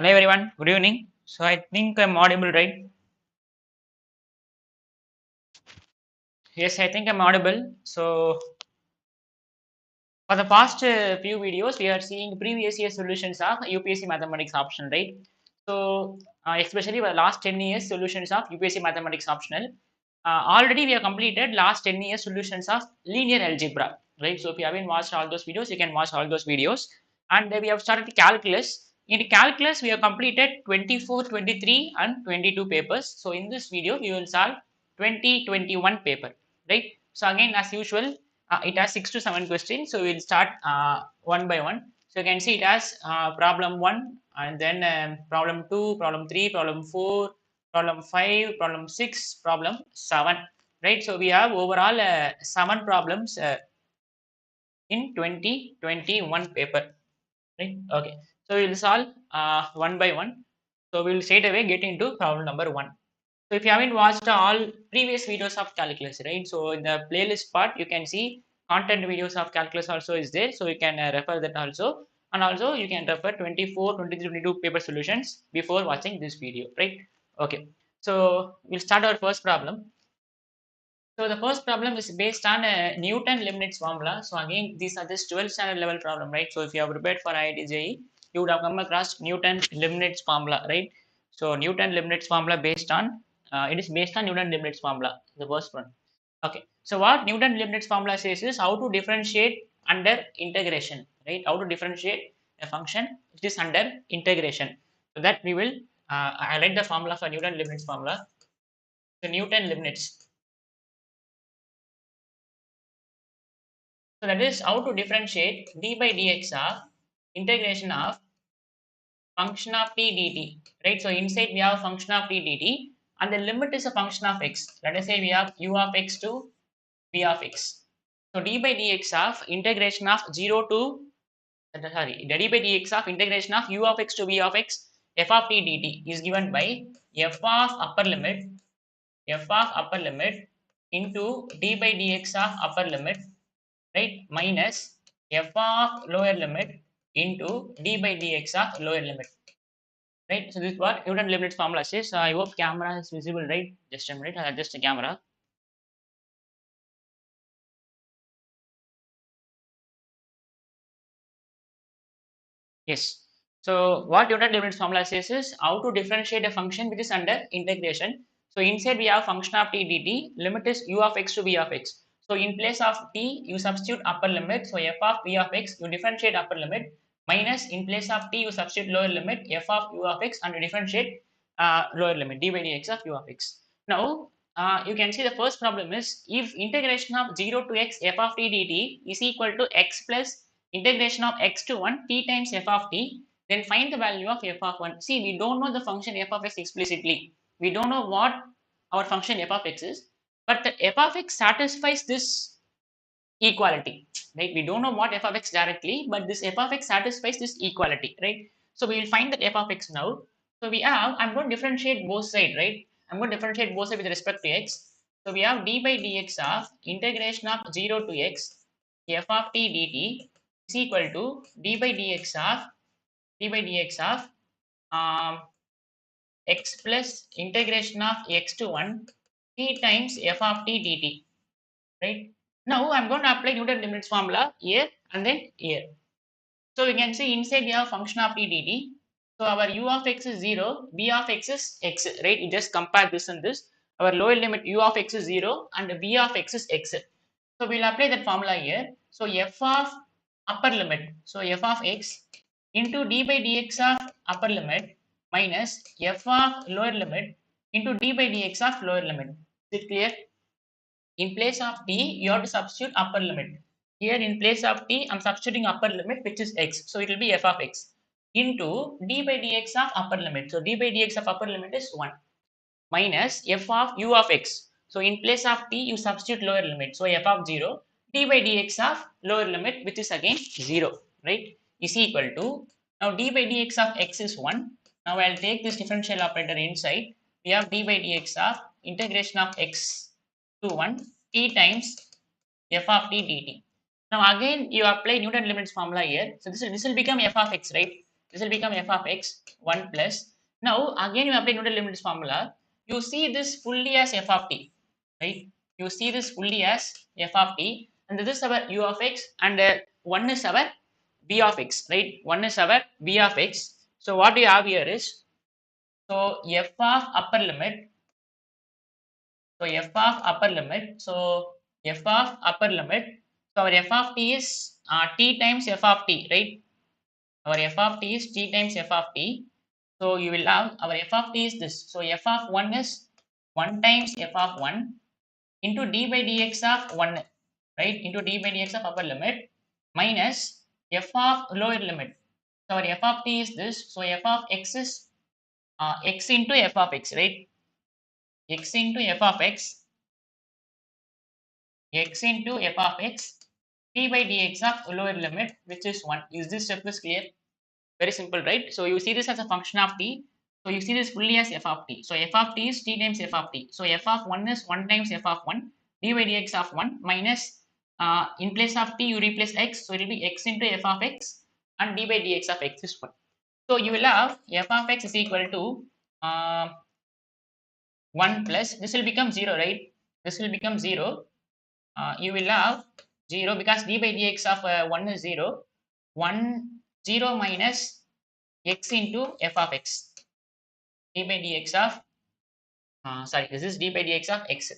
Hello everyone, good evening. So I think I'm audible, right? Yes, I think I'm audible. So for the past few videos, we are seeing previous year solutions of UPSC mathematics optional, right? So especially for the last 10 years solutions of UPSC mathematics optional. Already we have completed last 10 years solutions of linear algebra, right? So if you haven't watched all those videos, you can watch all those videos. And we have started calculus. In calculus, we have completed 24, 23 and 22 papers. So in this video, we will solve 2021 paper, right? So again, as usual, it has 6 to 7 questions. So we'll start one by one. So you can see it has problem 1 and then problem 2, problem 3, problem 4, problem 5, problem 6, problem 7, right? So we have overall 7 problems in 2021 paper, right? Okay, so we'll solve one by one. So we'll straight away get into problem number 1. So if you haven't watched all previous videos of calculus, right? So in the playlist part, you can see content videos of calculus also is there. So you can refer that also. And also you can refer 24, 23, 22 paper solutions before watching this video, right? Okay. So we'll start our first problem. So the first problem is based on a Newton Leibniz formula. So again, these are just 12th standard level problem, right? So if you have prepared for IIT JEE, you would have come across Newton Leibniz formula, right? So Newton Leibniz formula based on it is based on Newton Leibniz formula, the first one. Okay. So what Newton Leibniz formula says is how to differentiate under integration, right? How to differentiate a function which is under integration. So that we will I write the formula for Newton Leibniz formula. So Newton Leibniz. So that is how to differentiate d by dx of integration of function of t dt, right? So inside we have function of t dt and the limit is a function of x. Let us say we have u of x to v of x. So d by dx of integration of 0 to the d by dx of integration of u of x to v of x f of t dt is given by f of upper limit into d by dx of upper limit, right, minus f of lower limit into d by dx of lower limit, right? So this is what Newton Leibniz formula says. I hope camera is visible, right? Just a minute, I'll adjust the camera. Yes. So what Newton Leibniz formula says is how to differentiate a function which is under integration. So inside we have function of t dt, limit is u of x to v of x. So in place of t, you substitute upper limit. So f of v of x, you differentiate upper limit, minus in place of t, you substitute lower limit, f of u of x, and you differentiate lower limit, d by dx of u of x. Now, you can see the first problem is if integration of 0 to x f of t dt is equal to x plus integration of x to 1 t times f of t, then find the value of f of 1. See, we don't know the function f of x explicitly. We don't know what our function f of x is, but the f of x satisfies this equality, right? We don't know what f of x directly, but this f of x satisfies this equality, right? So we will find that f of x now. So we have, I'm going to differentiate both sides, right? I'm going to differentiate both sides with respect to x. So we have d by dx of integration of 0 to x f of t dt is equal to d by dx of um, x plus integration of x to 1 t times f of t dt, right? Now I'm going to apply Newton Leibniz formula here and then here. So we can see inside we have function of t dt. So our u of x is 0, v of x is x, right? You just compare this and this. Our lower limit u of x is 0 and v of x is x. So we'll apply that formula here. So f of upper limit, so f of x into d by dx of upper limit minus f of lower limit into d by dx of lower limit. Is it clear? In place of t, you have to substitute upper limit. Here in place of t, I'm substituting upper limit which is x. So it will be f of x into d by dx of upper limit. So d by dx of upper limit is 1 minus f of u of x. So in place of t, you substitute lower limit. So f of 0, d by dx of lower limit which is again 0, right, is equal to, now d by dx of x is 1. Now I'll take this differential operator inside. We have d by dx of integration of x to 1 t times f of t dt. Now again you apply Newton Leibniz formula here. So this will become f of x, right? This will become f of x 1 plus. Now again you apply Newton limits formula. You see this fully as f of t, right? You see this fully as f of t, and this is our u of x, and 1 is our b of x, right? 1 is our b of x. So what we have here is, so f of upper limit. So f of upper limit. So f of upper limit. So our f of t is t times f of t, right? Our f of t is t times f of t. So you will have our f of t is this. So f of 1 is 1 times f of 1 into d by dx of 1, right? Into d by dx of upper limit minus f of lower limit. So our f of t is this. So f of x is x into f of x, right? X into f of x, x into f of x, d by dx of lower limit, which is 1. Is this step is clear? Very simple, right? So you see this as a function of t. So you see this fully as f of t. So f of t is t times f of t. So f of 1 is 1 times f of 1, d by dx of 1 minus, in place of t you replace x. So it will be x into f of x, and d by dx of x is 1. So you will have f of x is equal to 1 plus, this will become 0, right? This will become 0. You will have 0 because d by dx of 1 is 0. 1, 0 minus x into f of x, d by dx of sorry, this is d by dx of x,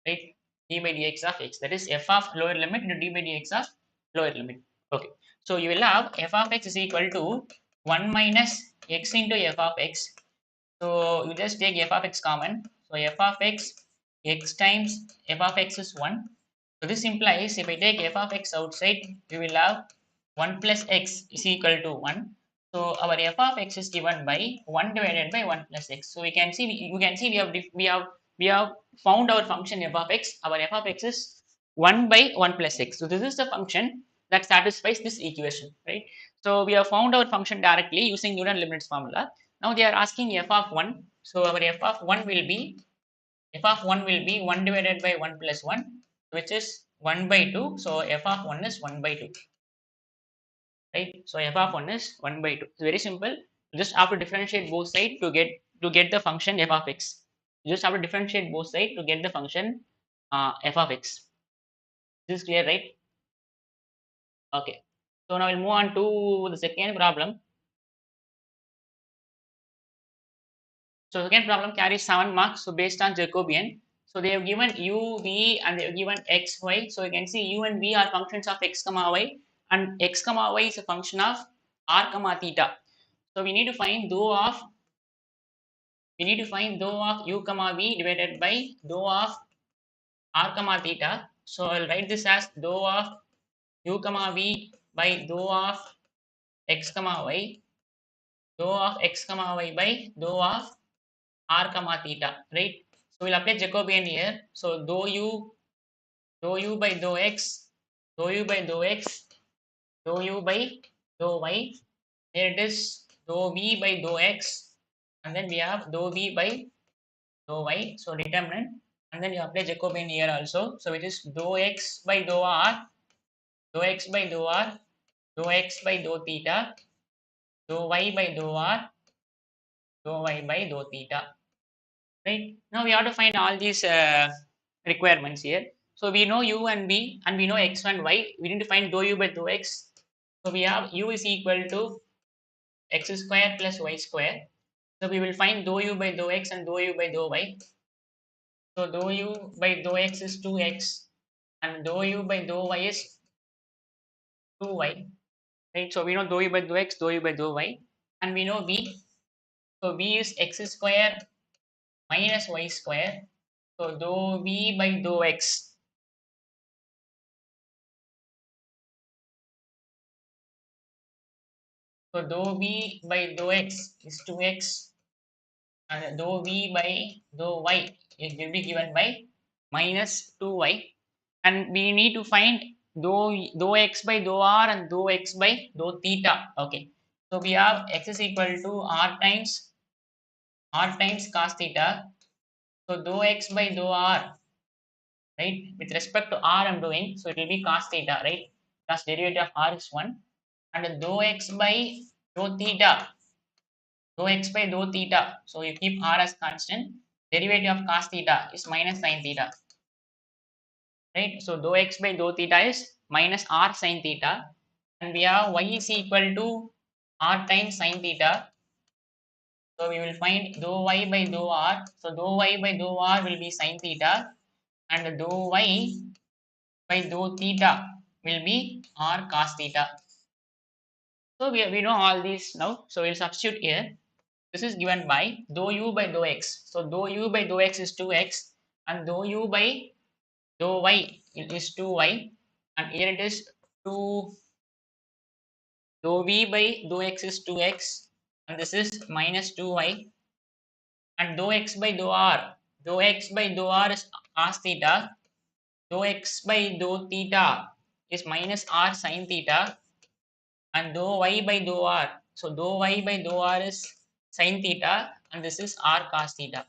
right? D by dx of x, that is f of lower limit into d by dx of lower limit. Okay, so you will have f of x is equal to 1 minus x into f of x. So you just take f of x common. So f of x, x times f of x is 1. So this implies if I take f of x outside, we will have 1 plus x is equal to 1. So our f of x is given by 1 divided by 1 plus x. So we can see, you can see we have found our function f of x. Our f of x is 1 by 1 plus x. So this is the function that satisfies this equation, right? So we have found our function directly using Newton limits formula. Now they are asking f of 1. So our f of 1 will be, f of 1 will be 1 divided by 1 plus 1, which is 1 by 2. So f of 1 is 1 by 2, right? So f of 1 is 1 by 2. It's very simple. You just have to differentiate both sides to get the function f of x. You just have to differentiate both sides to get the function f of x. This is clear, right? Okay. So now we'll move on to the second problem. So second problem carries 7 marks. So based on Jacobian. So they have given u, v, and they have given x, y. So you can see u and v are functions of x comma y, and x comma y is a function of r comma theta. So we need to find dou of u comma v divided by dou of r comma theta. So I'll write this as dou of u comma v by dou of x comma y, dou of x comma y by dou of r comma theta, right? So we'll apply Jacobian here. So dou u by dou x, dou u by dou x, dou u by dou y. Here it is dou v by dou x, and then we have dou v by dou y. So determinant, and then you apply Jacobian here also. So it is dou x by dou r, dou x by dou r, dou x by dou theta, dou y by dou r, dou y by dou theta. Right, now we have to find all these requirements here. So we know u and v, and we know x and y. We need to find dou u by dou x. So we have u is equal to x square plus y square. So we will find dou u by dou x and dou u by dou y. So dou u by dou x is 2x, and dou u by dou y is 2y. Right, so we know dou u by dou x, dou u by dou y, and we know v. So v is x square minus y square. So dou v by dou x. So dou v by dou x is 2x, and dou v by dou y it will be given by minus 2y, and we need to find dou x by dou r and dou x by dou theta. Okay, so we have x is equal to r times cos theta. So dou x by dou r, right? With respect to r I'm doing, so it will be cos theta, right? Because derivative of r is 1, and dou x by dou theta, dou x by dou theta. So you keep r as constant. Derivative of cos theta is minus sin theta, right? So dou x by dou theta is minus r sin theta, and we have y is equal to r times sin theta. So we will find dou y by dou r. So dou y by dou r will be sin theta, and dou y by dou theta will be r cos theta. So we know all these now. So we'll substitute here. This is given by dou u by dou x. So dou u by dou x is 2x, and dou u by dou y is 2y, and here it is 2 dou v by dou x is 2x, and this is minus 2y, and dou x by dou r. Dou x by dou r is cos theta. Dou x by dou theta is minus r sin theta, and dou y by dou r. So dou y by dou r is sin theta, and this is r cos theta,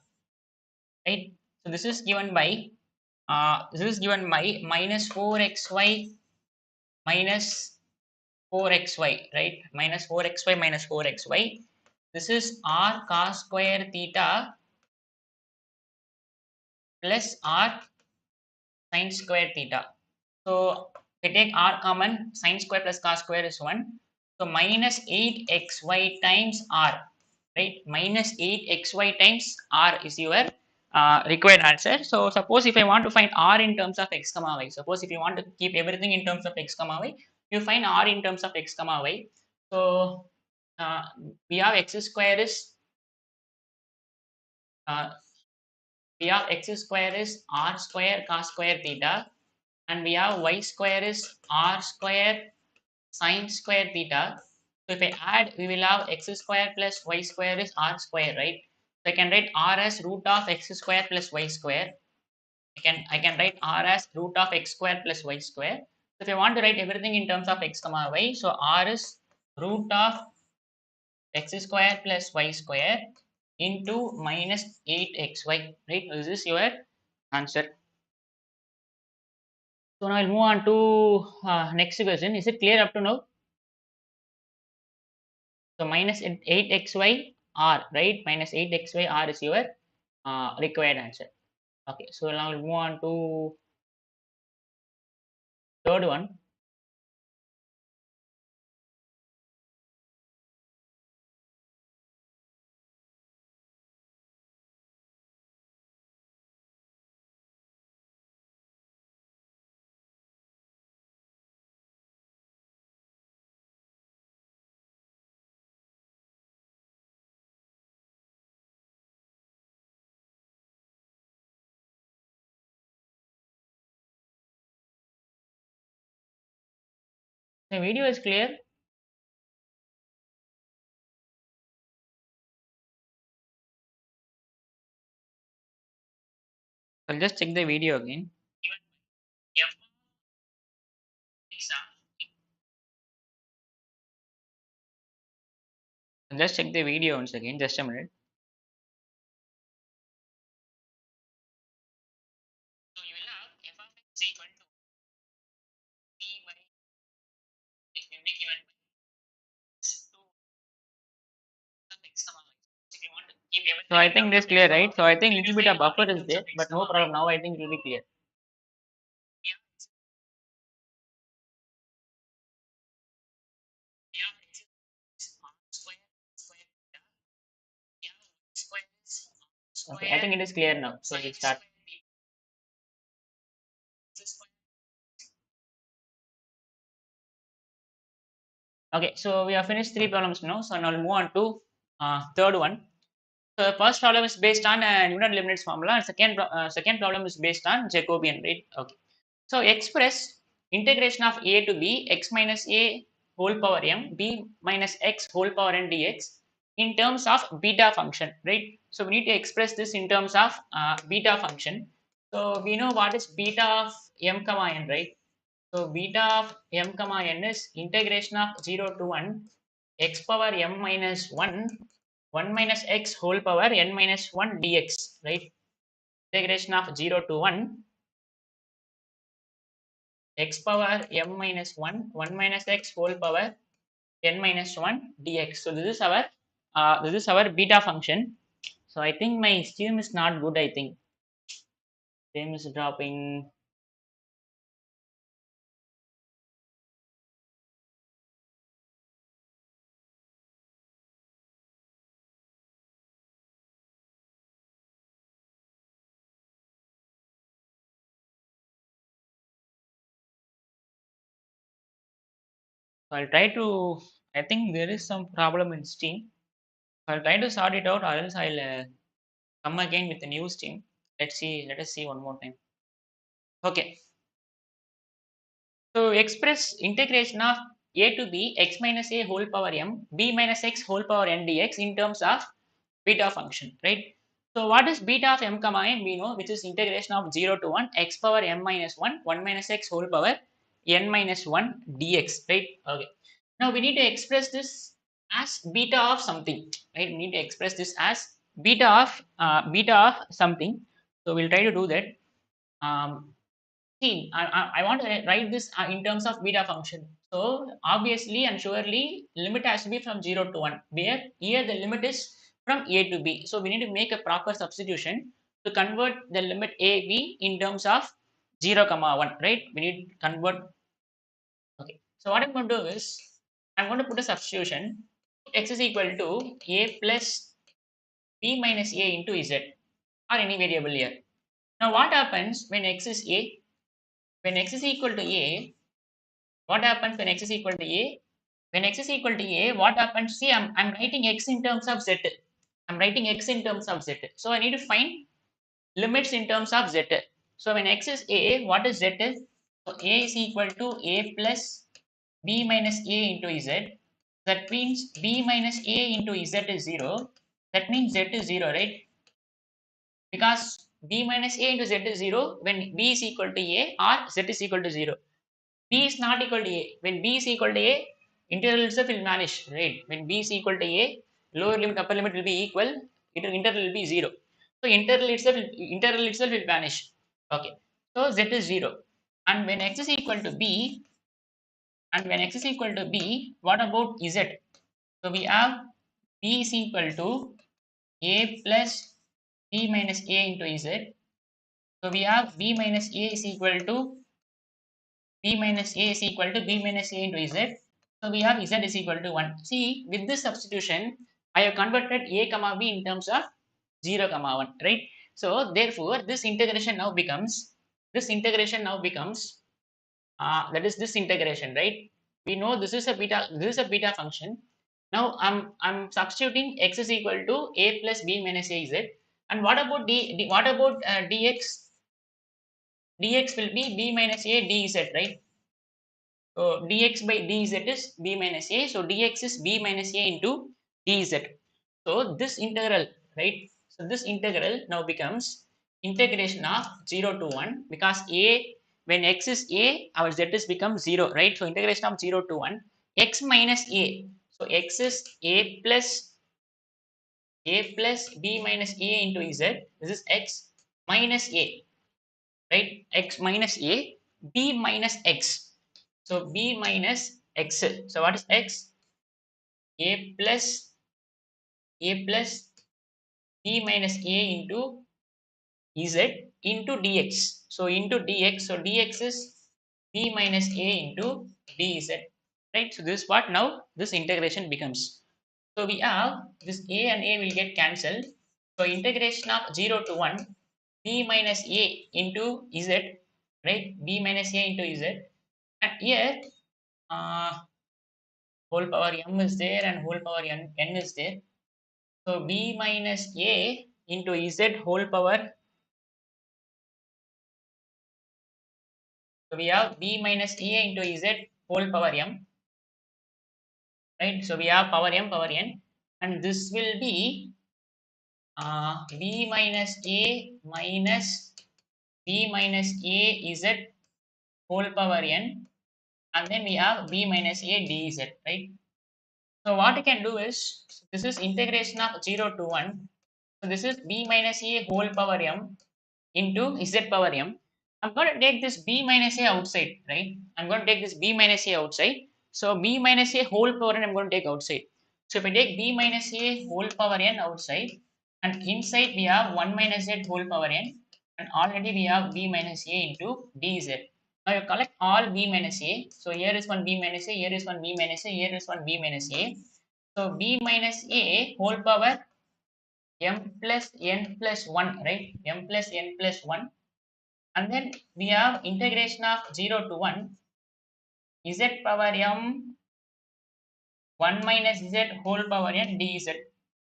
right? So this is given by minus 4xy minus 4xy, right? Minus 4xy minus 4xy. This is r cos square theta plus r sin square theta. So we take r common, sin square plus cos square is 1. So minus 8xy times r, right? Minus 8xy times r is your required answer. So suppose if I want to find r in terms of x comma y, suppose if you want to keep everything in terms of x comma y, you find r in terms of x comma y. So uh, we have x square is uh, we have x square is r square cos square theta, and we have y square is r square sine square theta. So if I add, we will have x square plus y square is r square, right? So I can write r as root of x square plus y square. I can write r as root of x square plus y square. So if I want to write everything in terms of x comma y, so r is root of x square plus y square into minus 8xy, right? This is your answer. So now I'll move on to next question. Is it clear up to now? So minus 8xy r, right? Minus 8xy r is your required answer. Okay, so now we'll move on to third one. The video is clear. I'll just check the video again. I'll just check the video once again. Just a minute. So you will have f of x equal to c by x will be given by 2 of x comma y. If you want to keep everything. So I think this is clear, right? So I think little bit of buffer is there, but no problem. Now I think it will be clear. Okay, I think it is clear now. So we'll start. Okay, so we have finished three problems now. So now we'll move on to third one. So the first problem is based on Newton-Leibniz formula, and second problem is based on Jacobian, right? Okay. So express integration of a to b x minus a whole power m b minus x whole power n dx in terms of beta function, right? So we need to express this in terms of beta function. So we know what is beta of m comma n, right? So beta of m comma n is integration of 0 to 1 x power m minus 1 minus x whole power n minus 1 dx, right? Integration of 0 to 1 x power m minus 1 minus x whole power n minus 1 dx. So this is our beta function. So I think my stream is not good. I think stream is dropping. So I'll try to. I think there is some problem in stream. I'll try to sort it out, or else I'll come again with a new stream. Let's see. Let us see one more time. Okay. So express integration of a to b x minus a whole power m b minus x whole power n dx in terms of beta function, right? So what is beta of m comma n? We know, which is integration of 0 to 1 x power m minus 1 1 minus x whole power n minus 1 dx, right? Okay. Now we need to express this as beta of something, right? We need to express this as beta of something. So we'll try to do that. See, I want to write this in terms of beta function. So obviously and surely limit has to be from 0 to 1, where here the limit is from a to b. So we need to make a proper substitution to convert the limit a b in terms of 0 comma 1, right? We need to convert. Okay. So what I'm going to do is I'm going to put a substitution. X is equal to a plus b minus a into z, or any variable here. Now what happens when x is a? When x is equal to a, what happens when x is equal to a? When x is equal to a, what happens? See, I'm writing x in terms of z. I'm writing x in terms of z. So I need to find limits in terms of z. So when x is a, what is z is? So a is equal to a plus b minus a into z. That means b minus a into z is 0. That means z is 0, right? Because b minus a into z is 0 when b is equal to a or z is equal to 0. B is not equal to A. When B is equal to A, integral itself will vanish, right? When B is equal to A, lower limit, upper limit will be equal, integral will be 0. So integral itself will vanish. Okay. So Z is 0. And when x is equal to B, what about Z? So we have B is equal to A plus B minus A into Z. So we have B minus A is equal to b minus a is equal to b minus a into z. So we have z is equal to 1. See, with this substitution, I have converted a comma b in terms of 0 comma 1, right? So therefore, this integration now becomes that is this integration, right? We know this is a beta function. Now I'm substituting x is equal to a plus b minus a z. And what about what about dx? Dx will be b minus a dz, right? So dx by dz is b minus a. So dx is b minus a into dz. So this integral, right? So this integral now becomes integration of 0 to 1, because a, when x is a, our z is become 0, right? So integration of 0 to 1 x minus a. So x is a plus b minus a into z. This is x minus a, right? X minus a, b minus x. So b minus x. So what is x? A plus b minus a into z into dx. So into dx. So dx is b minus a into dz. Right. So this part now this integration becomes. So we have this a and a will get cancelled. So integration of 0 to 1 b minus a into z, right? B minus a into z. And here whole power m is there and whole power n is there. So b minus a into z whole power. So we have b minus a into z whole power m, right? So we have power n, and this will be b minus a minus b minus a z whole power n, and then we have b minus a dz, right? So what you can do is, this is integration of 0 to 1. So this is b minus a whole power m into z power m. I'm going to take this b minus a outside, right? I'm going to take this b minus a outside. So b minus a whole power n I'm going to take outside. So if I take b minus a whole power n outside, and inside we have 1 minus z whole power n, and already we have b minus a into dz. Now you collect all b minus a. So here is one b minus a, here is one b minus a, here is one b minus a. So b minus a whole power m plus n plus 1, right? M plus n plus 1. And then we have integration of 0 to 1 z power m 1 minus z whole power n dz,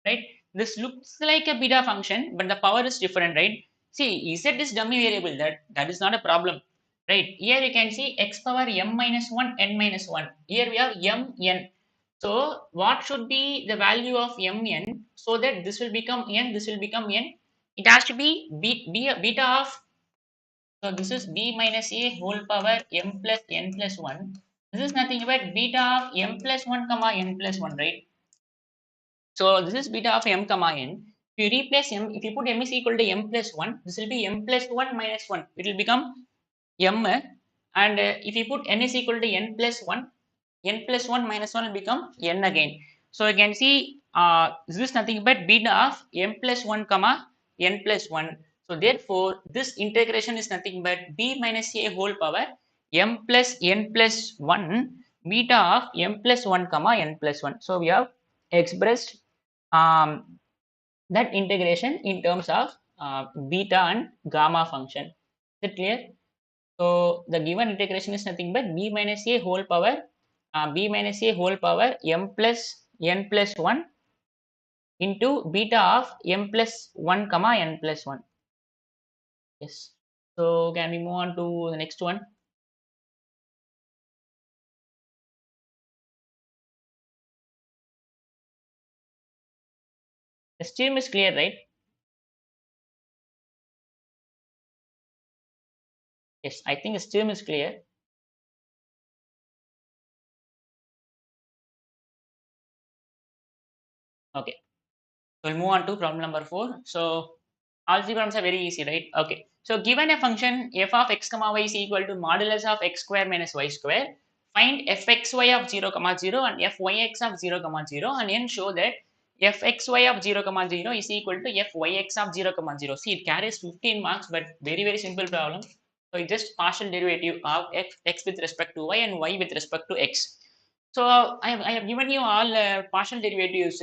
right? This looks like a beta function, but the power is different, right? See, z is dummy variable, that is not a problem, right? Here you can see x power m minus 1 n minus 1. Here we have m n. So what should be the value of m n, so that this will become n, this will become n? It has to be beta of, so this is b minus a whole power m plus n plus 1. This is nothing but beta of m plus 1 comma n plus 1, right? So this is beta of m comma n. If you replace m, if you put m is equal to m plus 1, this will be m plus 1 minus 1. It will become m. And if you put n is equal to n plus 1, n plus 1 minus 1 will become n again. So you can see this is nothing but beta of m plus 1 comma n plus 1. So therefore this integration is nothing but b minus a whole power m plus n plus 1 beta of m plus 1 comma n plus 1. So we have expressed that integration in terms of beta and gamma function. Is it clear? So the given integration is nothing but b minus a whole power m plus n plus 1 into beta of m plus 1 comma n plus 1. Yes. So can we move on to the next one? The stream is clear, right? Yes, I think the stream is clear. Okay. We'll move on to problem number 4. So algebra problems are very easy, right? Okay. So given a function f of x comma y is equal to modulus of x square minus y square, find fxy of 0 comma 0 and fyx of 0 comma 0, and then show that fxy of 0 comma 0 is equal to fyx of 0 comma 0. See, it carries 15 marks, but very simple problem. So it's just partial derivative of x with respect to y and y with respect to x. So I have given you all partial derivatives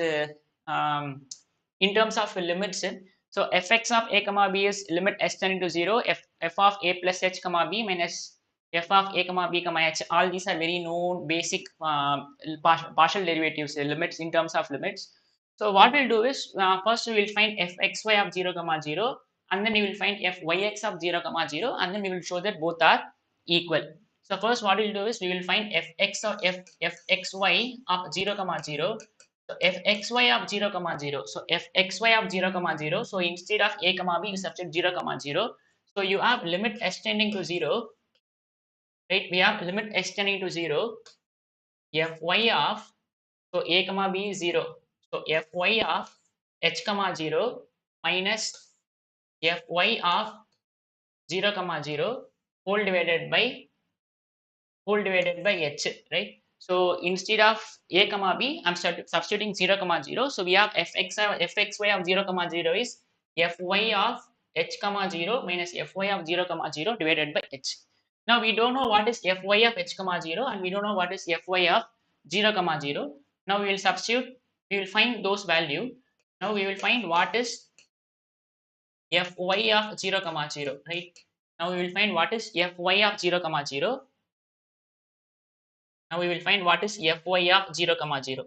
in terms of limits. So fx of a comma b is limit s tending to 0, f of a plus h comma b minus f of a comma b comma h. All these are very known basic partial derivatives, limits in terms of limits. So what we'll do is first we will find fxy of 0 comma 0, and then we will find fyx of 0 comma 0, and then we will show that both are equal. So first what we'll do is we will find fx of fxy of 0 comma 0. So fxy of 0 comma 0. So fxy of 0 comma 0. So instead of a comma b, you substitute 0 comma 0. So you have limit s tending to 0, right? We have limit s tending to 0. Fy of, so a comma b is 0. So fy of h comma 0 minus fy of 0 comma 0 whole divided by h, right? So instead of a comma b, I'm substituting 0 comma 0. So we have fxy of 0 comma 0 is fy of h comma 0 minus fy of 0 comma 0 divided by h. Now we don't know what is fy of h comma 0, and we don't know what is fy of 0 comma 0. Now we will substitute, we will find those value. Now we will find what is fy of 0 comma 0, right? Now we will find what is fy of 0 comma 0. Now we will find what is fy of 0 comma 0.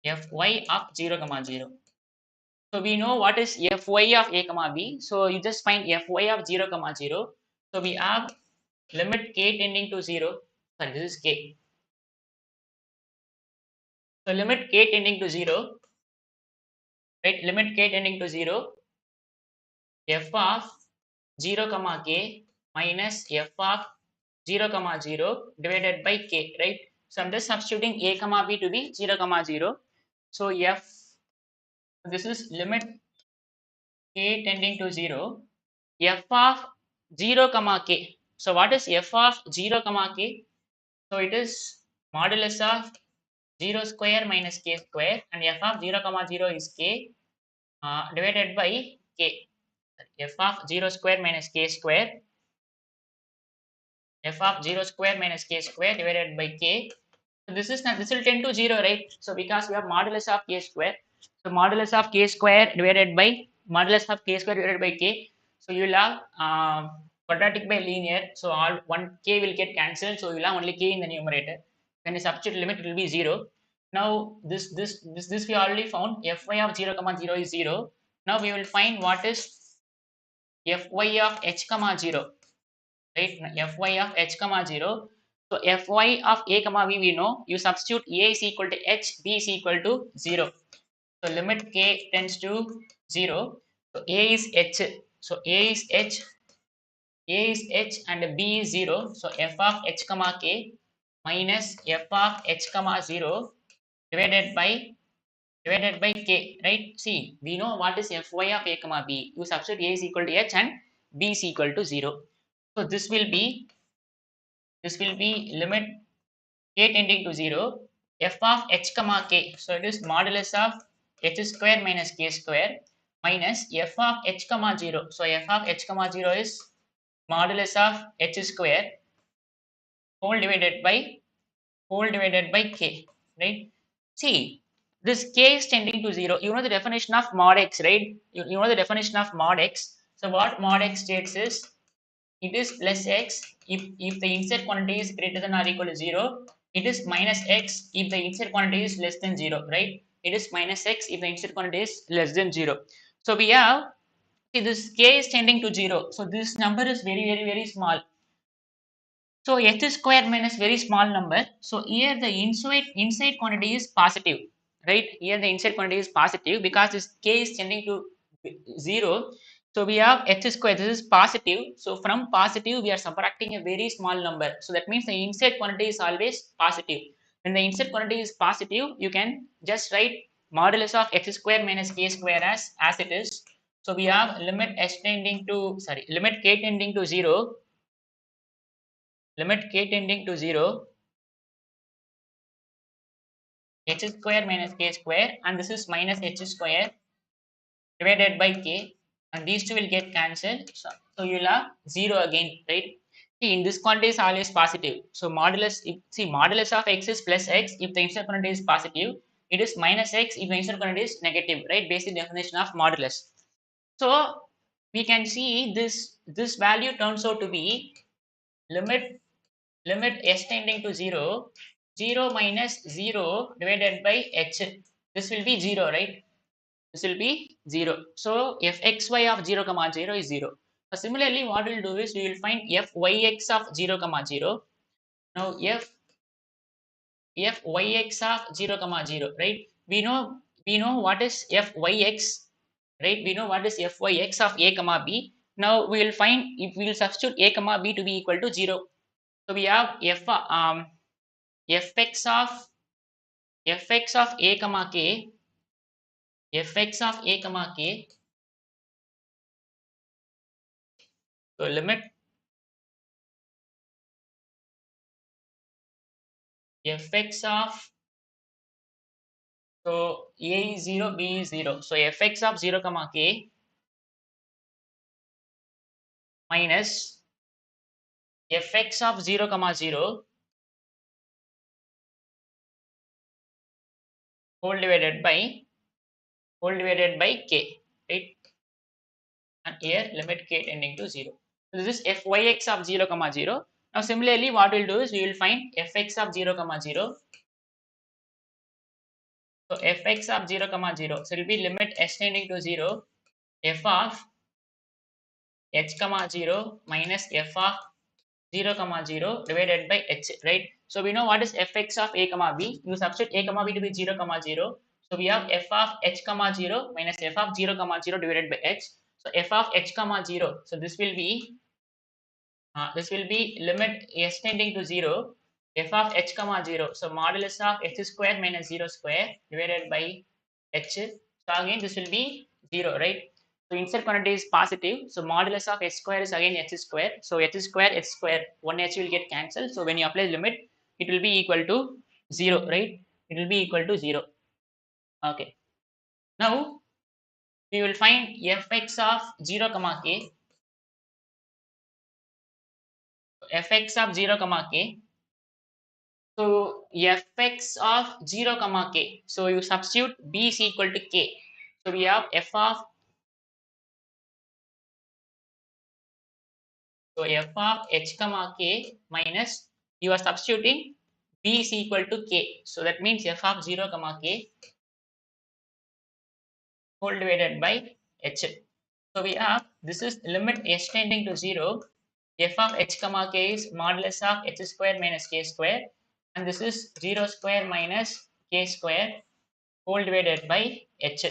Fy of 0 comma 0. So we know what is fy of a comma b. So you just find fy of 0 comma 0. So we have limit k tending to 0. Sorry, this is k. So limit k tending to 0, right? Limit k tending to 0, f of 0 comma k minus f of 0 comma 0 divided by k, right? So I'm just substituting a comma b to be 0 comma 0. So this is limit k tending to 0, f of 0 comma k. So what is f of 0 comma k? So it is modulus of 0 square minus k square, and f of 0 comma 0 is k divided by k. F of 0 square minus k square, f of 0 square minus k square divided by k. So this is not, this will tend to 0, right? So because we have modulus of k square, so modulus of k square divided by modulus of k square divided by k. So you will have quadratic by linear. So all one k will get cancelled. So you will have only k in the numerator. When you substitute limit, it will be 0. Now this we already found. Fy of 0 comma 0 is 0. Now we will find what is fy of h comma 0. Right? Fy of h comma 0. So fy of a comma b we know. You substitute a is equal to h, b is equal to 0. So limit k tends to 0. So a is h. So a is h and b is 0. So f of h comma k minus f of h comma 0 divided by k. Right? See, we know what is fy of a comma b. You substitute a is equal to h and b is equal to 0. So this will be limit k tending to 0 f of h comma k. So it is modulus of h square minus k square minus f of h comma 0. So f of h comma 0 is modulus of h square whole divided by k, right? See, this k is tending to 0. You know the definition of mod x, right? You know the definition of mod x. So what mod x states is it is plus x if the inside quantity is greater than or equal to 0. It is minus x if the inside quantity is less than 0, right? It is minus x if the inside quantity is less than 0. So we have, see, this k is tending to 0. So this number is very, very, very small. So h square minus very small number. So here the inside quantity is positive, right? Here the inside quantity is positive because this k is tending to 0. So we have h square. This is positive. So from positive we are subtracting a very small number. So that means the inside quantity is always positive. When the inside quantity is positive, you can just write modulus of x square minus k square as it is. So we have limit k tending to 0. Limit k tending to 0, h square minus k square, and this is minus h square divided by k, and these two will get cancelled. So you'll have 0 again, right? See, in this quantity is always positive. So modulus of x is plus x if the inside quantity is positive. It is minus x if the inside quantity is negative, right? Basic definition of modulus. So we can see this value turns out to be limit s tending to 0, 0 minus 0 divided by h. This will be 0, right? This will be 0. So fxy of 0 comma 0 is 0. Similarly, what we'll do is we will find fyx of 0 comma 0. Now fyx of 0 comma 0, right? We know what is fyx, right? We know what is fyx of a comma b. Now we will find if we will substitute a comma b to be equal to 0. So we have fx of a comma k, fx of a comma k. So limit fx of, so a is 0, b is 0. So fx of 0 comma k minus fx of 0 comma 0 whole divided by k, right? And here limit k tending to 0. So this is fyx of 0 comma 0. Now similarly, what we'll do is we will find fx of 0 comma 0. So fx of 0 comma 0. So it will be limit s tending to 0, f of h comma 0 minus f of 0 comma 0 divided by h, right? So we know what is fx of a comma b. You substitute a comma b to be 0 comma 0. So we have f of h comma 0 minus f of 0 comma 0 divided by h. So f of h comma 0. So this will be limit s tending to 0, f of h comma 0. So modulus of h square minus 0 square divided by h. So again this will be 0, right? So insert quantity is positive. So modulus of h square is again h square. So h square, one h will get cancelled. So when you apply limit, it will be equal to 0, right? It will be equal to 0. Okay. Now we will find fx of 0 comma k, fx of 0 comma k. So fx of 0 comma k. So you substitute b is equal to k. So we have f of h comma k minus, you are substituting b is equal to k. So that means f of 0 comma k whole divided by h. So we have, this is limit h tending to 0. F of h comma k is modulus of h square minus k square, and this is 0 square minus k square whole divided by h.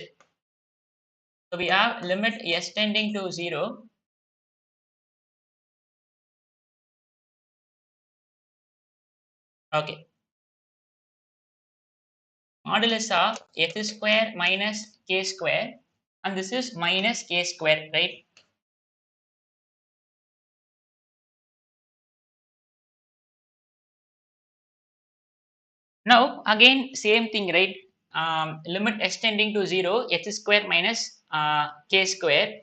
So we have limit s tending to 0. Okay. Modulus of h square minus k square, and this is minus k square, right? Now again same thing, right? Limit extending to 0, h square minus k square.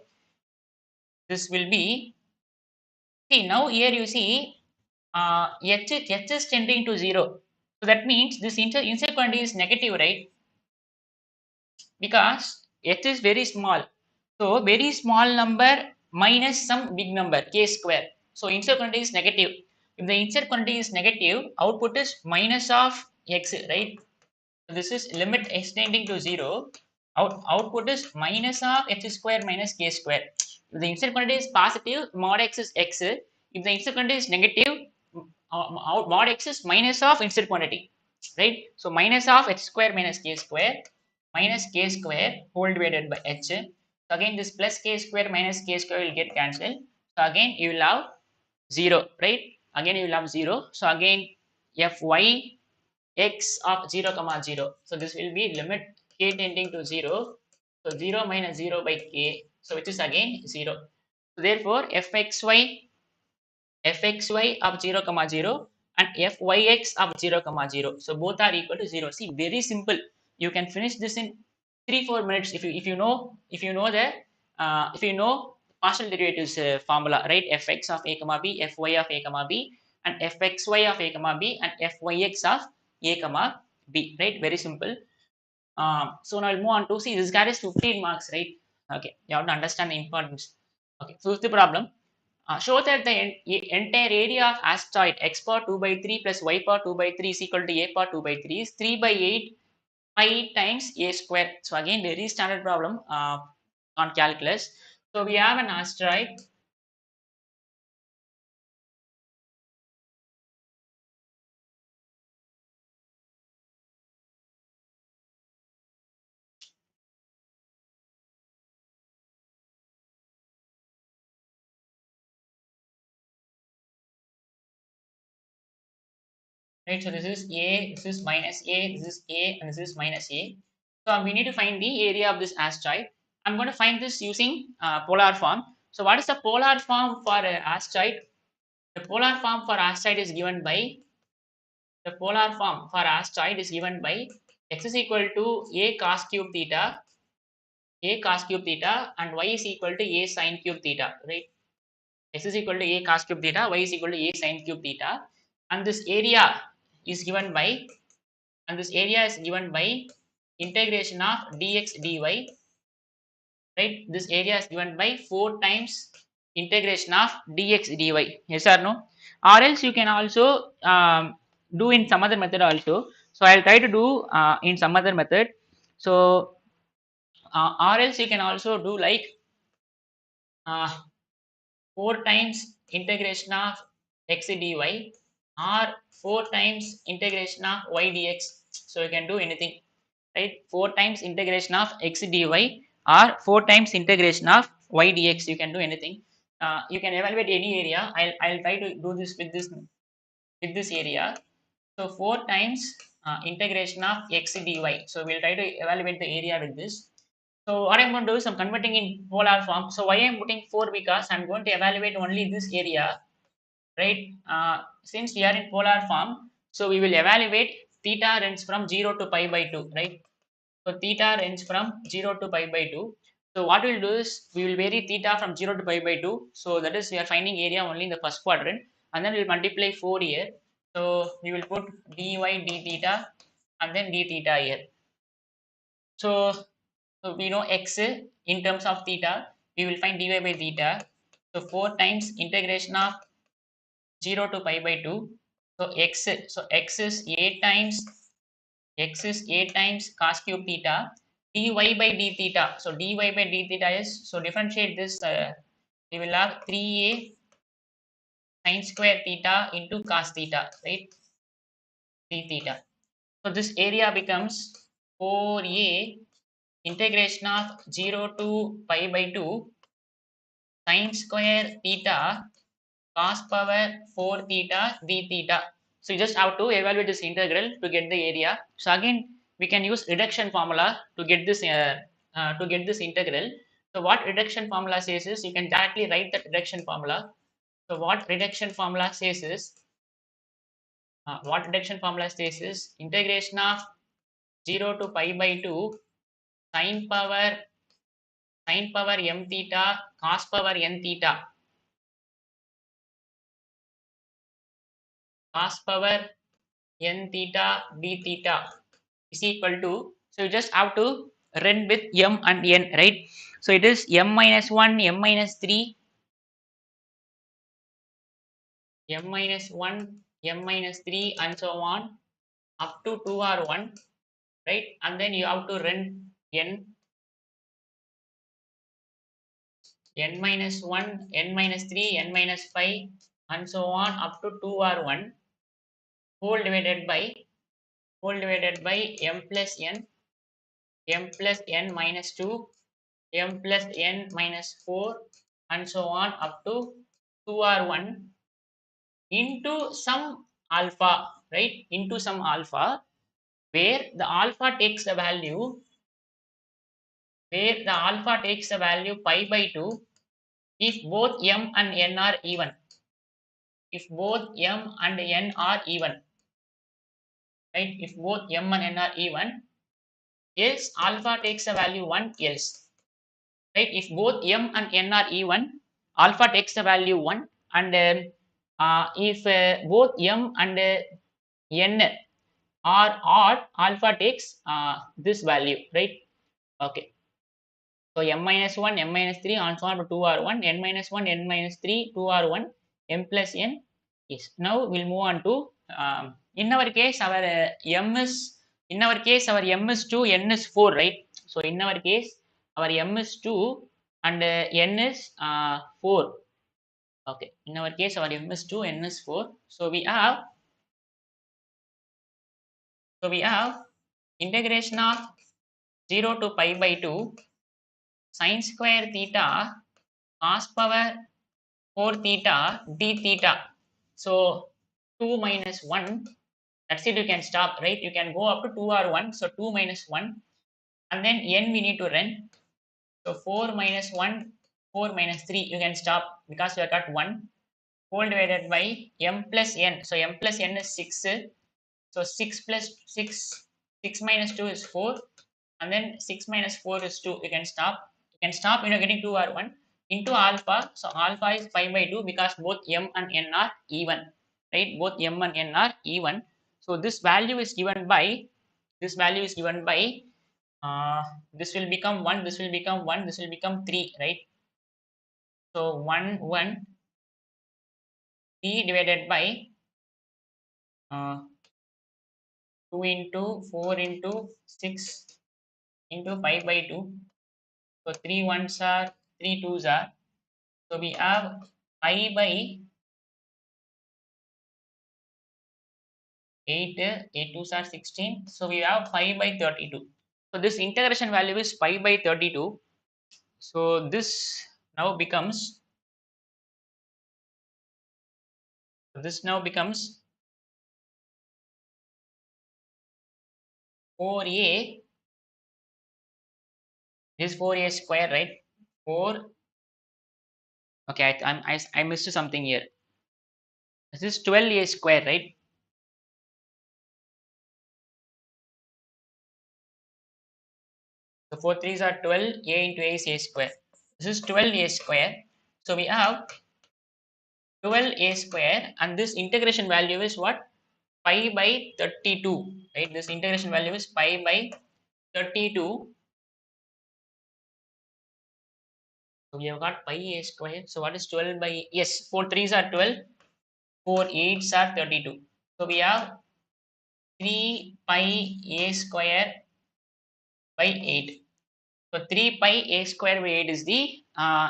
This will be, see now here you see h is tending to 0. So that means this inside quantity is negative, right? Because h is very small. So very small number minus some big number k square. So inside quantity is negative. If the inside quantity is negative, output is minus of x, right? So this is limit extending to 0. Output is minus of x square minus k square. If the inside quantity is positive, mod x is x. If the inside quantity is negative, mod x is minus of inside quantity, right? So minus of h square minus k square whole divided by h. So again this plus k square minus k square will get cancelled. So again you will have 0, right? Again you will have 0. So again fy x of 0 comma 0. So this will be limit k tending to 0. So 0 minus 0 by k. So which is again 0. So therefore fxy of 0 comma 0 and fyx of 0 comma 0. So both are equal to 0. See, very simple. You can finish this in 3-4 minutes if you know the if you know partial derivatives formula, right? Fx of a comma b, fy of a comma b, and fxy of a comma b, and fyx of a comma b, right? Very simple. So now I'll move on to, see, this carries 15 marks, right? Okay, you have to understand the importance. Okay, so it's the problem. Show that the entire area of asteroid x power 2 by 3 plus y power 2 by 3 is equal to a power 2 by 3 is 3 by 8 pi times a square. So again, very standard problem on calculus. So we have an asteroid. Right, so this is A, this is minus A, this is A, and this is minus A. So we need to find the area of this asteroid. I'm going to find this using polar form. So what is the polar form for asteroid? The polar form for asteroid is given by, the polar form for asteroid is given by x is equal to a cos cube theta, and y is equal to a sin cube theta, right? X is equal to a cos cube theta, y is equal to a sin cube theta, and this area is given by, integration of dx dy, right? This area is given by 4 times integration of dx dy. Yes or no? Or else you can also do in some other method also. So I'll try to do in some other method. So or else you can also do like uh, 4 times integration of x dy, or 4 times integration of y dx. So you can do anything, right? 4 times integration of x dy or 4 times integration of y dx. You can do anything. You can evaluate any area. I'll try to do this with this area. So 4 times integration of x dy. So we'll try to evaluate the area with this. So what I'm going to do is I'm converting in polar form. So why I'm putting 4, because I'm going to evaluate only this area, right? Since we are in polar form, so we will evaluate theta range from 0 to pi by 2, right? So theta range from 0 to pi by 2. So what we'll do is we will vary theta from 0 to pi by 2. So that is we are finding area only in the first quadrant, and then we'll multiply 4 here. So we will put dy d theta and then d theta here. So, we know x in terms of theta, we will find dy by theta. So 4 times integration of 0 to pi by 2. So x is 8 times cos cube theta dy by d theta. So dy by d theta is, so differentiate this, we will have 3a sin square theta into cos theta, right? D theta. So this area becomes 4a integration of 0 to pi by 2 sin square theta cos power 4 theta d theta. So you just have to evaluate this integral to get the area. So again we can use reduction formula to get this integral. So what reduction formula says is, you can directly write that reduction formula. So what reduction formula says is integration of 0 to pi by 2 sin power m theta cos power n theta cos power n theta d theta is equal to, so you just have to run with m and n, right? So it is m minus 1, m minus 3, m minus 1, m minus 3 and so on up to 2 or 1, right? And then you have to run n, n minus 1, n minus 3, n minus 5 and so on up to 2 or 1, whole divided by m plus n, m plus n minus 2, m plus n minus 4 and so on up to 2 or 1 into some alpha, right? Into some alpha, where the alpha takes the value pi by 2 if both m and n are even. If both m and n are even, right? If both m and n are even, else alpha takes the value 1, else, right? If both m and n are even, alpha takes the value 1, and if both m and n are odd, alpha takes this value, right? Okay. So m minus 1, m minus 3 and so on to 2 or 1, n minus 1, n minus 3, 2 or 1, m plus n. Yes. Now we'll move on to, in our case our m is 2, n is 4, right? So in our case our m is 2 and n is 4. Okay. In our case our m is 2, n is 4. So we have integration of 0 to pi by 2 sin square theta cos power 4 theta d theta. So 2 minus 1, that's it, you can stop, right? You can go up to 2 or 1. So 2 minus 1 and then n we need to run. So 4 minus 1, 4 minus 3, you can stop because we have got 1, whole divided by m plus n. So m plus n is 6. So 6 plus 6, 6 minus 2 is 4, and then 6 minus 4 is 2. You can stop. You can stop, getting 2 or 1 into alpha. So alpha is pi by 2 because both m and n are even, right? Both m and n are even. So this value is given by, uh, this will become 1, this will become 1, this will become 3, right? So 1 1 3 divided by 2 into 4 into 6 into 5 by 2. So 3 ones are 3 twos are. So we have 5 by 8, 8 twos are 16. So we have 5 by 32. So this integration value is 5 by 32. So this now becomes 4a This is 4a square, right? 4. Okay, I missed something here. This is 12a square, right? So 4 threes are 12. A into a is a square. This is 12a square. So we have 12a square, and this integration value is what? Pi by 32, right? This integration value is pi by 32. So we have got pi a square. So what is 12 by, yes, 4 threes are 12, 4 eights are 32. So we have 3 pi a square by 8. So 3 pi a square by 8 is the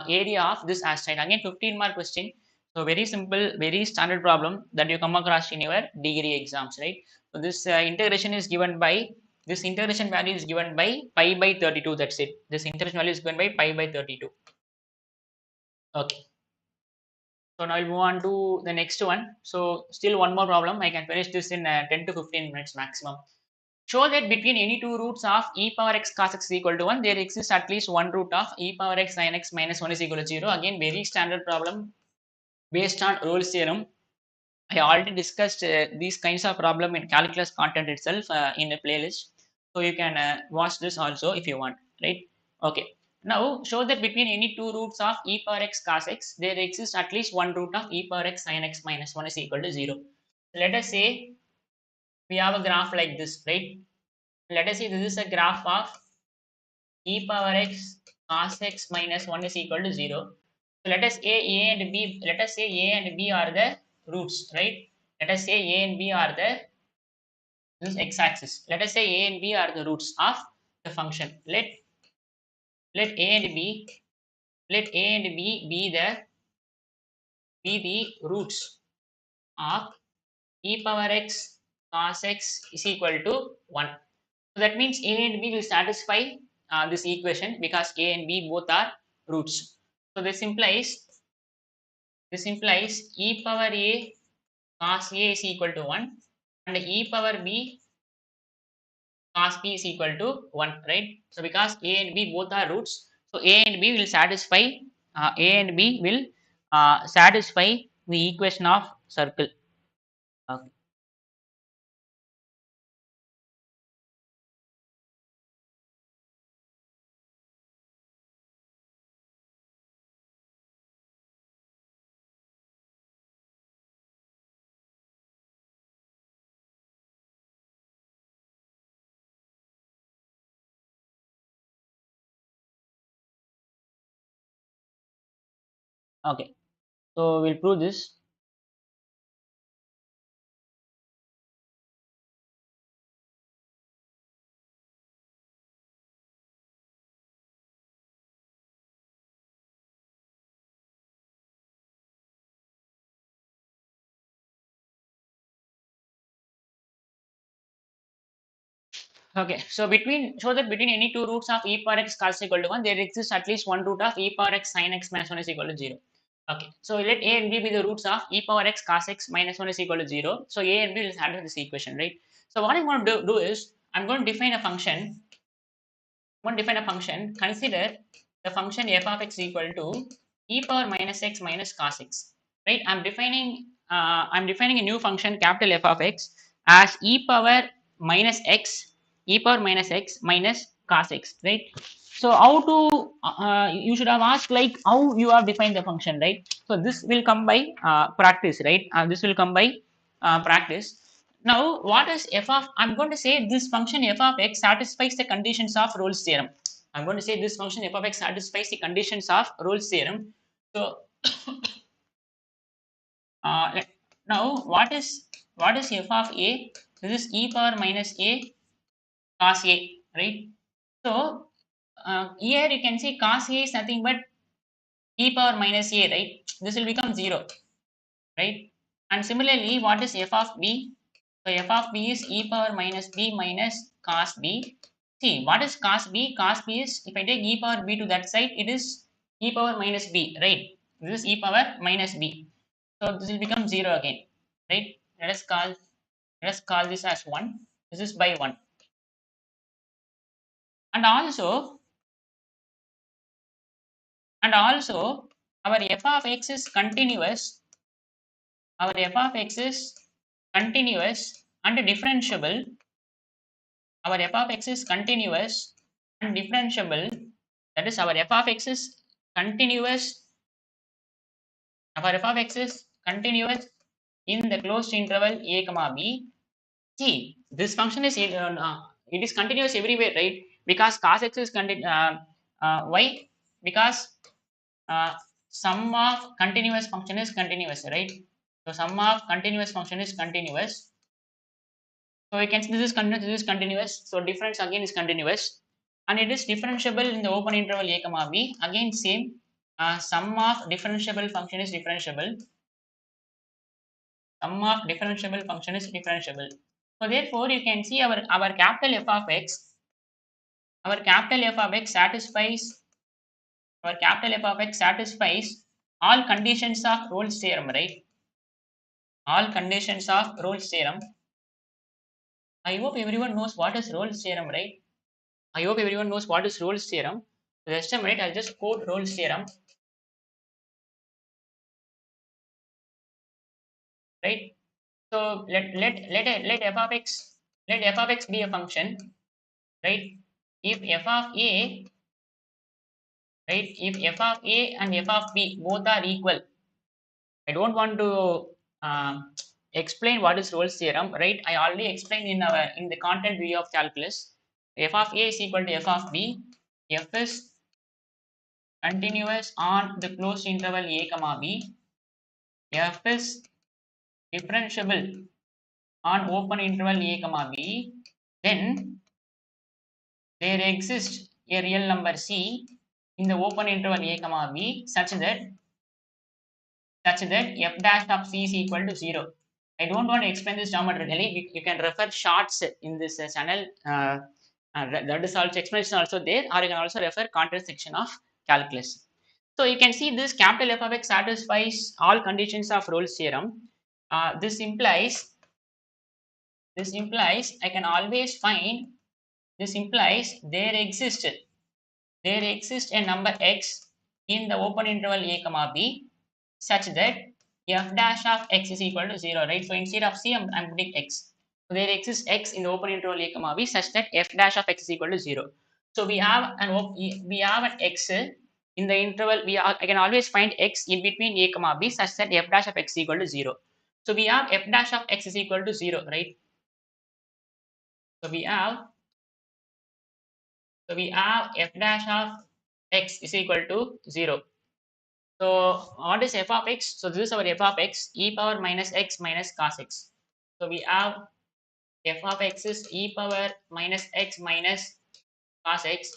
area of this asteroid. Again, 15 mark question. So very simple, very standard problem that you come across in your degree exams, right? So this integration is given by, this integration value is given by pi by 32. That's it. This integration value is given by pi by 32. Okay. So now we'll move on to the next one. So still one more problem. I can finish this in 10 to 15 minutes maximum. Show that between any two roots of e power x cos x is equal to 1, there exists at least one root of e power x sin x minus 1 is equal to 0. Again, very standard problem based on Rolle's theorem. I already discussed these kinds of problem in calculus content itself in a playlist. So you can watch this also if you want, right? Okay. Now show that between any two roots of e power x cos x, there exists at least one root of e power x sin x minus 1 is equal to 0. Let us say we have a graph like this, right? Let us say this is a graph of e power x cos x minus 1 is equal to 0. So let us say a and b, let us say a and b are the roots, right? Let us say a and b are the, this is x-axis. Let us say a and b are the roots of the function. Let a and b, let a and b be the roots of e power x cos x is equal to 1. So that means a and b will satisfy this equation because a and b both are roots. So this implies e power a cos a is equal to 1 and e power b cos b is equal to 1, right? So because a and b both are roots, so a and b will satisfy satisfy the equation of circle. Okay. Okay. So we'll prove this. Okay, so show that between any two roots of e power x cos equal to 1, there exists at least one root of e power x sin x minus 1 is equal to 0. Okay, so let a and b be the roots of e power x cos x minus 1 is equal to 0. So a and b will satisfy this equation, right? So what I'm going to do is I'm going to define a function. I'm going to define a function. Consider the function f of x equal to e power minus x minus cos x, right? I'm defining a new function capital F of x as e power minus x minus cos x, right? So how to you should have asked like how you have defined the function, right? So this will come by practice, right? This will come by practice. Now what is f of, I'm going to say this function f of x satisfies the conditions of Rolle's theorem. I'm going to say this function f of x satisfies the conditions of Rolle's theorem. So let- now what is f of a? This is e power minus a cos a, right? So here you can see cos a is nothing but e power minus a, right? This will become 0, right? And similarly, what is f of b? So f of b is e power minus b minus cos b. See, what is cos b? Cos b is, if I take e power b to that side, it is e power minus b, right? This is e power minus b. So this will become 0 again, right? Let us call this as 1. This is by 1. And also and also our f of x is continuous. Our f of x is continuous and differentiable. Our f of x is continuous and differentiable. That is, our f of x is continuous. Our f of x is continuous in the closed interval a comma b. See, this function is it is continuous everywhere, right? Because cos x is why? Because uh, sum of continuous function is continuous, right? So sum of continuous function is continuous. So we can see this is continuous, this is continuous. So difference again is continuous, and it is differentiable in the open interval a comma b. Again same. Sum of differentiable function is differentiable. Sum of differentiable function is differentiable. So therefore, you can see our capital F of x, our capital F of x satisfies our capital F of x satisfies all conditions of Rolle's theorem, right? All conditions of Rolle's theorem. I hope everyone knows what is Rolle's theorem, right? I hope everyone knows what is Rolle's theorem. Just a minute, I'll just quote Rolle's theorem, right? So let f of x be a function, right? If f of a, right, if f of a and f of b both are equal, I don't want to explain what is Rolle's theorem, right? I already explained in the content video of calculus. F of a is equal to f of b. F is continuous on the closed interval a comma b. F is differentiable on open interval a comma b. Then there exists a real number c in the open interval a comma b such that f dash of c is equal to 0. I don't want to explain this geometrically. You can refer shorts in this channel. That is also explanation also there, or you can also refer content section of calculus. So you can see this capital F of x satisfies all conditions of Rolle's theorem. This implies I can always find. This implies there exists a number x in the open interval a comma b such that f dash of x is equal to 0, right? So instead of c, I'm putting x. So there exists x in the open interval a comma b such that f dash of x is equal to 0. So we have an x in the interval. I can always find x in between a comma b such that f dash of x is equal to 0. So we have f dash of x is equal to 0, right? So we have f dash of x is equal to 0. So what is f of x? So this is our f of x, e power minus x minus cos x. So we have f of x is e power minus x minus cos x.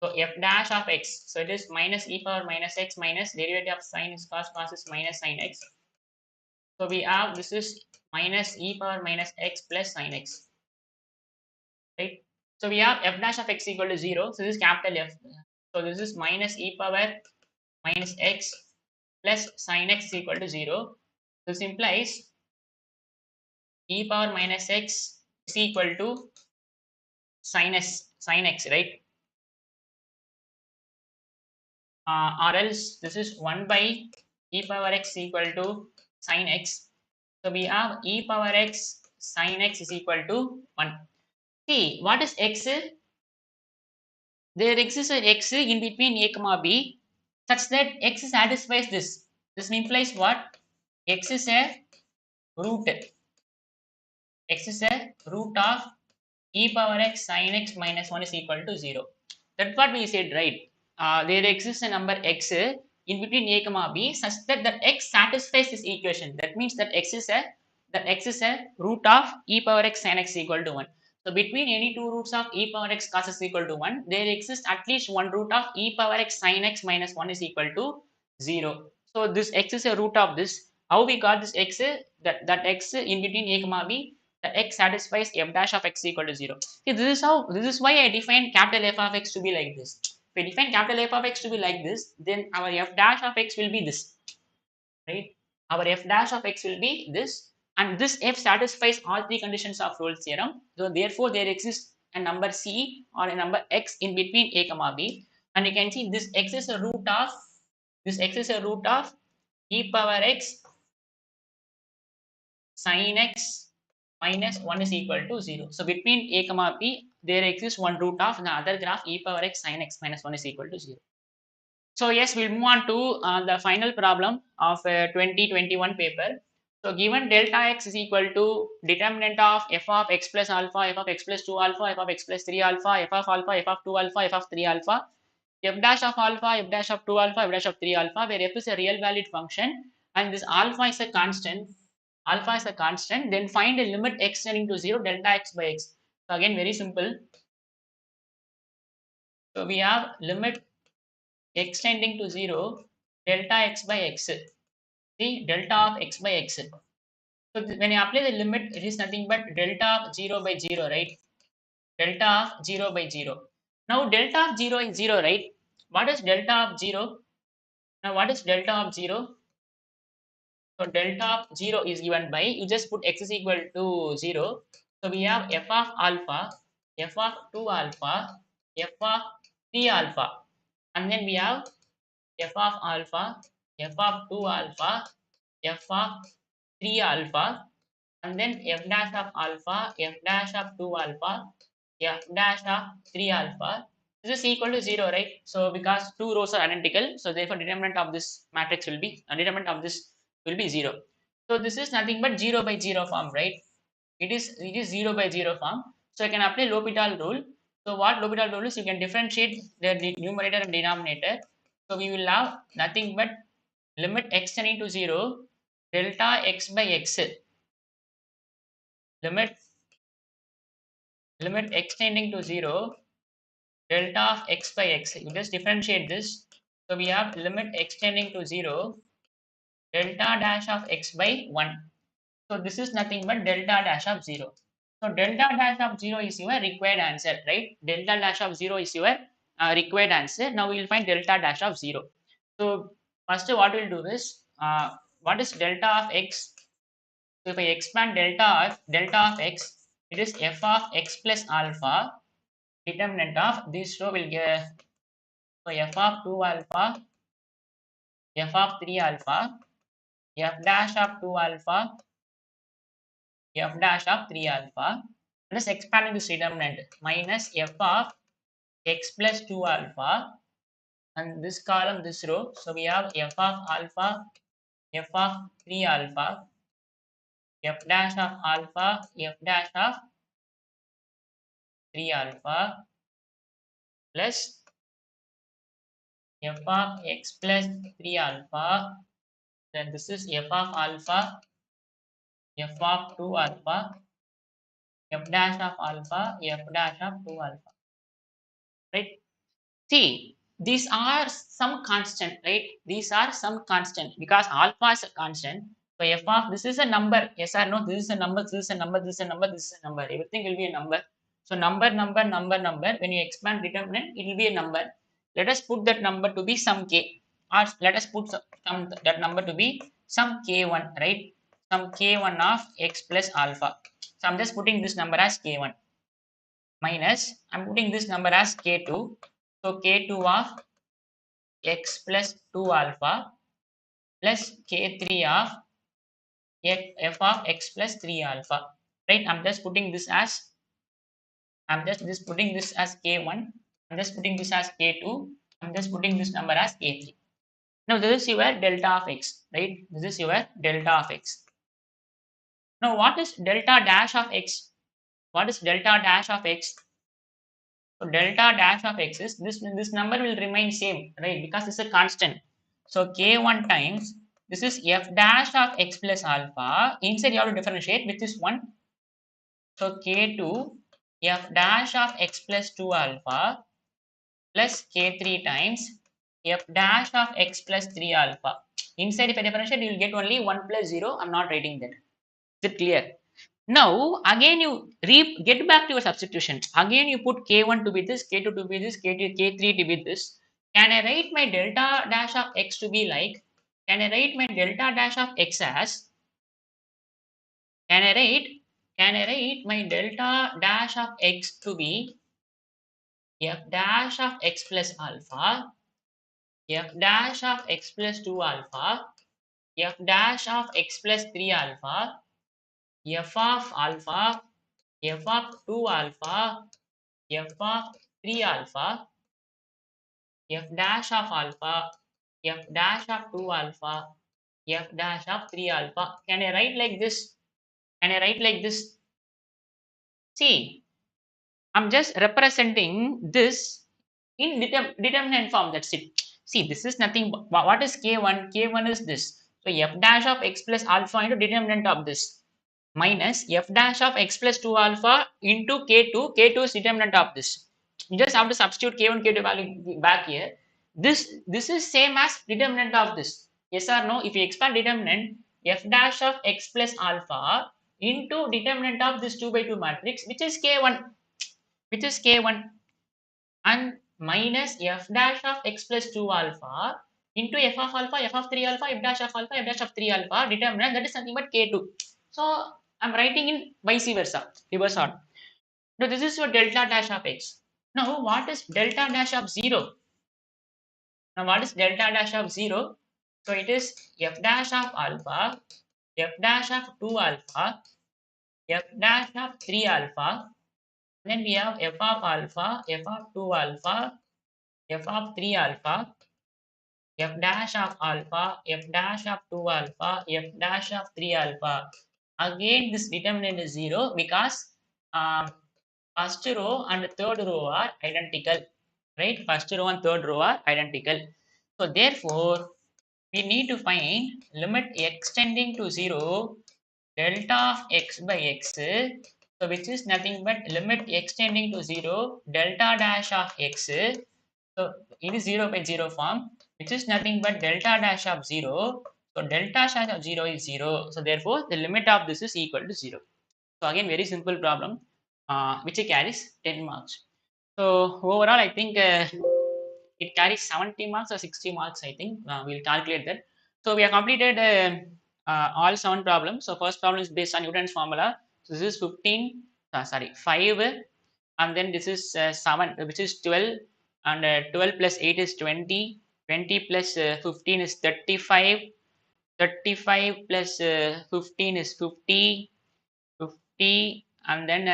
So f dash of x, so it is minus e power minus x minus derivative of sin is cos is minus sin x. So we have this is minus e power minus x plus sin x, right? So we have f dash of x equal to 0. So this is capital F. So this is minus e power minus x plus sin x is equal to 0. This implies e power minus x is equal to sin x, right? Or else this is 1 by e power x equal to sin x. So we have e power x sin x is equal to 1. See, what is x? There exists an x in between a comma b such that x satisfies this. This implies what? X is a root. X is a root of e power x sin x minus 1 is equal to 0. That's what we said, right? There exists a number x in between a comma b such that the x satisfies this equation. That means that x is a root of e power x sin x equal to 1. So between any two roots of e power x cos is equal to 1, there exists at least one root of e power x sin x minus 1 is equal to 0. So this x is a root of this. How we got this x? That x in between a comma b, the x satisfies f dash of x equal to 0. See, this is why I define capital F of x to be like this. If we define capital F of x to be like this, then our f dash of x will be this, right? Our f dash of x will be this, and this f satisfies all three conditions of Rolle's theorem. So therefore, there exists a number c or a number x in between a comma b. and you can see this x is a root of e power x sin x minus 1 is equal to 0. So between a comma b, there exists one root of the other graph e power x sin x minus 1 is equal to 0. So yes, we'll move on to the final problem of 2021 paper. So given delta x is equal to determinant of f of x plus alpha, f of x plus 2 alpha, f of x plus 3 alpha, f of alpha, f of 2 alpha, f of 3 alpha, f dash of alpha, f dash of 2 alpha, f dash of 3 alpha, where f is a real valued function and this alpha is a constant, then find a limit x tending to 0 delta x by x. So again, very simple. So we have limit x tending to 0 delta x by x. See, delta of x by x. So when you apply the limit, it is nothing but delta of 0 by 0, right? Delta of 0 by 0. Now delta of 0 is 0, right? What is delta of 0? Now what is delta of 0? So delta of 0 is given by, you just put x is equal to 0. So we have f of alpha, f of 2 alpha, f of 3 alpha. And then we have f of alpha, f of 2 alpha, f of 3 alpha, and then f dash of alpha, f dash of 2 alpha, f dash of 3 alpha. This is equal to 0, right? So because two rows are identical, so therefore determinant of this matrix will be, determinant of this will be 0. So this is nothing but 0 by 0 form, right? It is 0 by 0 form. So I can apply L'Hopital rule. So what L'Hopital rule is, you can differentiate the numerator and denominator. So we will have nothing but limit x tending to 0 delta x by x, limit x tending to 0 delta of x by x. You just differentiate this. So we have limit x tending to 0 delta dash of x by 1. So this is nothing but delta dash of 0. So delta dash of 0 is your required answer, right? Delta dash of 0 is your required answer. Now we will find delta dash of 0. So first what we'll do is, what is delta of x? So if I expand delta of x, it is f of x plus alpha. Determinant of this row will get, so f of 2 alpha, f of 3 alpha, f dash of 2 alpha, f dash of 3 alpha. Let's expand this determinant, minus f of x plus 2 alpha, and this column, this row. So we have f of alpha, f of 3 alpha, f dash of alpha, f dash of 3 alpha, plus f of x plus 3 alpha, then this is f of alpha, f of 2 alpha, f dash of alpha, f dash of 2 alpha, right? See, these are some constant, right? These are some constant because alpha is a constant. So f of this is a number, yes or no? This is a number, this is a number, this is a number, this is a number. Everything will be a number. So number, number, number, number. When you expand determinant, it will be a number. Let us put that number to be some k, or let us put some that number to be some k1, right? Some k1 of x plus alpha. So I'm just putting this number as k1, minus I'm putting this number as k2. So k2 of x plus 2 alpha plus k3 of f of x plus 3 alpha, right? I'm just putting this as k1. I'm just putting this as k2. I'm just putting this number as k3. Now this is your delta of x, right? This is your delta of x. Now what is delta dash of x? What is delta dash of x? So delta dash of x is this number will remain same, right? Because it's a constant. So k1 times this is f dash of x plus alpha. Inside you have to differentiate with this one. So k2 f dash of x plus 2 alpha plus k3 times f dash of x plus 3 alpha. Inside if I differentiate, you will get only 1 plus 0. I'm not writing that. Is it clear? Now again you get back to your substitution. Again you put k1 to be this, k2 to be this, k2, k3 to be this. Can I write my delta dash of x to be like? Can I write my delta dash of x as? Can I write? Can I write my delta dash of x to be f dash of x plus alpha, f dash of x plus 2 alpha, f dash of x plus 3 alpha, f of alpha, f of 2 alpha, f of 3 alpha, f dash of alpha, f dash of 2 alpha, f dash of 3 alpha. Can I write like this? Can I write like this? See, I'm just representing this in determinant form. That's it. See, this is nothing. What is K1? K1 is this. So f dash of x plus alpha into determinant of this minus f dash of x plus 2 alpha into K2. K2 is determinant of this. You just have to substitute K1, K2 value back here. This is same as determinant of this. Yes or no? If you expand determinant, f dash of x plus alpha into determinant of this 2 by 2 matrix, which is K1, and minus f dash of x plus 2 alpha into f of alpha, f of 3 alpha, f dash of alpha, f dash of 3 alpha determinant, that is nothing but K2. So I'm writing in vice versa, reverse order. Now this is your delta dash of x. Now what is delta dash of 0? Now what is delta dash of 0? So it is f dash of alpha, f dash of 2 alpha, f dash of 3 alpha. Then we have f of alpha, f of 2 alpha, f of 3 alpha, f dash of alpha, f dash of 2 alpha, f dash of 3 alpha. Again, this determinant is 0 because first row and third row are identical, right? First row and third row are identical. So therefore, we need to find limit extending to 0 delta of x by x, so which is nothing but limit extending to 0 delta dash of x, so it is 0 by 0 form, which is nothing but delta dash of 0. So delta dash of 0 is 0, so therefore the limit of this is equal to 0. So again, very simple problem, which carries 10 marks. So overall I think it carries 70 marks or 60 marks, I think. We'll calculate that. So we have completed all 7 problems. So first problem is based on Newton's formula. So this is 15, 5, and then this is 7, which is 12, and 12 plus 8 is 20, 20 plus 15 is 35, 35 plus 15 is 50, 50, and then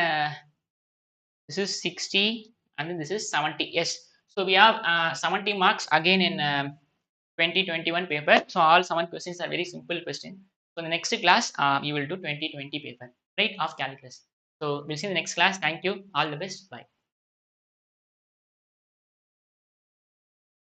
this is 60, and then this is 70. Yes, so we have 70 marks again in 2021 paper. So all 7 questions are very simple questions. So in the next class you will do 2020 paper, right, of calculus. So we'll see in the next class. Thank you, all the best, bye.